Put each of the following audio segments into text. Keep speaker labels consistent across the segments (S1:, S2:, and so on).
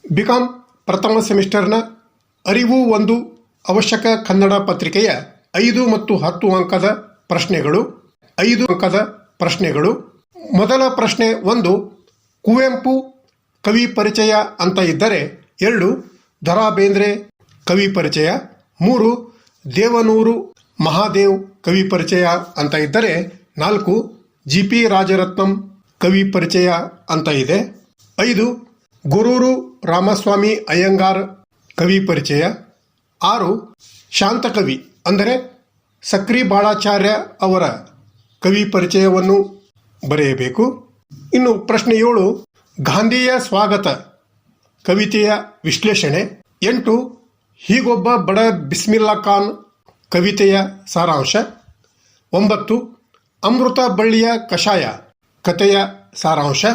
S1: BCom ಪ್ರಥಮ ಸೆಮಿಸ್ಟರ್ನ ಅರಿವು ಒಂದು ಅವಶ್ಯಕ ಕನ್ನಡ ಪತ್ರಿಕೆಯ 5 ಮತ್ತು 10 ಅಂಕದ ಪ್ರಶ್ನೆಗಳು. ಮೊದಲ ಪ್ರಶ್ನೆ 1, ಕುವೆಂಪು ಕವಿ ಪರಿಚಯ ಅಂತ ಇದ್ದರೆ 2, ದ.ರಾ ಬೇಂದ್ರೆ ಕವಿ ಪರಿಚಯ, 3, ದೇವನೂರು ಮಹಾದೇವ್ ಕವಿ ಪರಿಚಯ ಅಂತ ಇದ್ದರೆ 4, ಜಿ.ಪಿ. ರಾಜರತ್ನಂ ಕವಿ ಪರಿಚಯ ಅಂತ ಇದೆ, 5, ಗೊರೂರು ರಾಮಸ್ವಾಮಿ ಅಯ್ಯಂಗಾರ್ ಕವಿ ಪರಿಚಯ, 6, ಶಾಂತಕವಿ ಅಂದರೆ ಸಕ್ರಿ ಬಾಳಾಚಾರ್ಯ ಅವರ ಕವಿ ಪರಿಚಯವನ್ನು ಬರೆಯಬೇಕು. ಇನ್ನು ಪ್ರಶ್ನೆ 7, ಗಾಂಧಿಯ ಸ್ವಾಗತ ಕವಿತೆಯ ವಿಶ್ಲೇಷಣೆ, 8, ಹೀಗೊಬ್ಬ ಬಡ ಬಿಸ್ಮಿಲ್ಲಾ ಖಾನ್ ಕವಿತೆಯ ಸಾರಾಂಶ, 9, ಅಮೃತ ಬಳ್ಳಿಯ ಕಷಾಯ ಕಥೆಯ ಸಾರಾಂಶ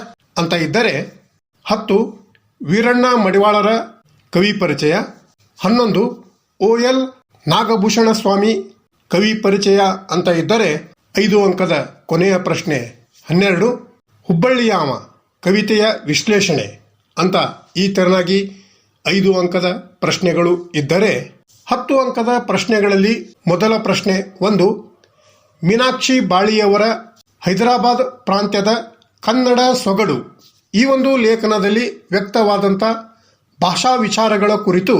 S1: ಅಂತ ಇದ್ದರೆ 10, ವೀರಣ್ಣ ಮಡಿವಾಳರ ಕವಿ ಪರಿಚಯ, 11, O.L. ನಾಗಭೂಷಣ ಸ್ವಾಮಿ ಕವಿ ಪರಿಚಯ ಅಂತ ಇದ್ದರೆ 5 ಅಂಕದ ಕೊನೆಯ ಪ್ರಶ್ನೆ 12, ಹುಬ್ಬಳ್ಳಿಯಾಮ ಕವಿತೆಯ ವಿಶ್ಲೇಷಣೆ ಅಂತ ಈ ತೆರನಾಗಿ 5 ಅಂಕದ ಪ್ರಶ್ನೆಗಳು ಇದ್ದರೆ 10 ಅಂಕದ ಪ್ರಶ್ನೆಗಳಲ್ಲಿ ಮೊದಲ ಪ್ರಶ್ನೆ 1, ಮೀನಾಕ್ಷಿ ಬಾಳಿಯವರ ಹೈದರಾಬಾದ್ ಪ್ರಾಂತ್ಯದ ಕನ್ನಡ ಸೊಗಡು ಈ ಒಂದು ಲೇಖನದಲ್ಲಿ ವ್ಯಕ್ತವಾದಂಥ ಭಾಷಾ ವಿಚಾರಗಳ ಕುರಿತು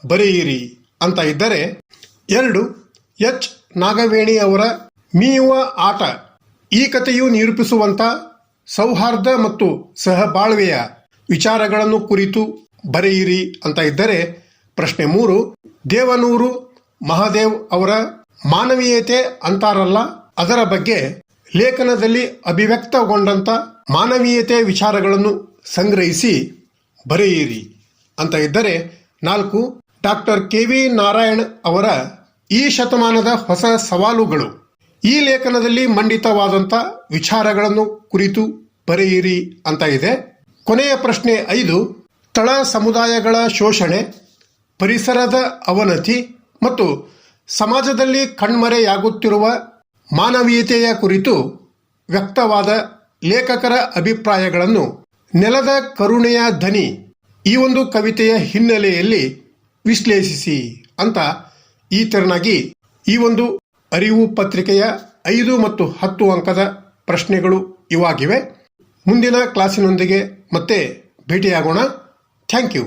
S1: ಬರೆಯಿರಿ ಅಂತ ಇದ್ದರೆ 2, ಎಚ್ ನಾಗವೇಣಿ ಅವರ ಮೀಯುವ ಆಟ ಈ ಕಥೆಯು ನಿರೂಪಿಸುವಂಥ ಸೌಹಾರ್ದ ಮತ್ತು ಸಹಬಾಳ್ವೆಯ ವಿಚಾರಗಳನ್ನು ಕುರಿತು ಬರೆಯಿರಿ ಅಂತ ಇದ್ದರೆ ಪ್ರಶ್ನೆ 3, ದೇವನೂರು ಮಹಾದೇವ್ ಅವರ ಮಾನವೀಯತೆ ಅಂತಾರಲ್ಲ ಅದರ ಬಗ್ಗೆ ಲೇಖನದಲ್ಲಿ ಅಭಿವ್ಯಕ್ತಗೊಂಡಂಥ ಮಾನವೀಯತೆ ವಿಚಾರಗಳನ್ನು ಸಂಗ್ರಹಿಸಿ ಬರೆಯಿರಿ ಅಂತ ಇದ್ದರೆ 4, ಡಾಕ್ಟರ್ ಕೆ.ವಿ. ನಾರಾಯಣ್ ಅವರ ಈ ಶತಮಾನದ ಹೊಸ ಸವಾಲುಗಳು ಈ ಲೇಖನದಲ್ಲಿ ಮಂಡಿತವಾದಂಥ ವಿಚಾರಗಳನ್ನು ಕುರಿತು ಬರೆಯಿರಿ ಅಂತ ಇದೆ. ಕೊನೆಯ ಪ್ರಶ್ನೆ 5, ತಳ ಸಮುದಾಯಗಳ ಶೋಷಣೆ, ಪರಿಸರದ ಅವನತಿ ಮತ್ತು ಸಮಾಜದಲ್ಲಿ ಕಣ್ಮರೆಯಾಗುತ್ತಿರುವ ಮಾನವೀಯತೆಯ ಕುರಿತು ವ್ಯಕ್ತವಾದ ಲೇಖಕರ ಅಭಿಪ್ರಾಯಗಳನ್ನು ನೆಲದ ಕರುಣೆಯ ಧನಿ ಈ ಒಂದು ಕವಿತೆಯ ಹಿನ್ನೆಲೆಯಲ್ಲಿ ವಿಶ್ಲೇಷಿಸಿ ಅಂತ ಈ ತೆರನಾಗಿ ಈ ಒಂದು ಅರಿವು ಪತ್ರಿಕೆಯ 5 ಮತ್ತು 10 ಅಂಕದ ಪ್ರಶ್ನೆಗಳು ಇವಾಗಿವೆ. ಮುಂದಿನ ಕ್ಲಾಸಿನೊಂದಿಗೆ ಮತ್ತೆ ಭೇಟಿಯಾಗೋಣ. Thank you.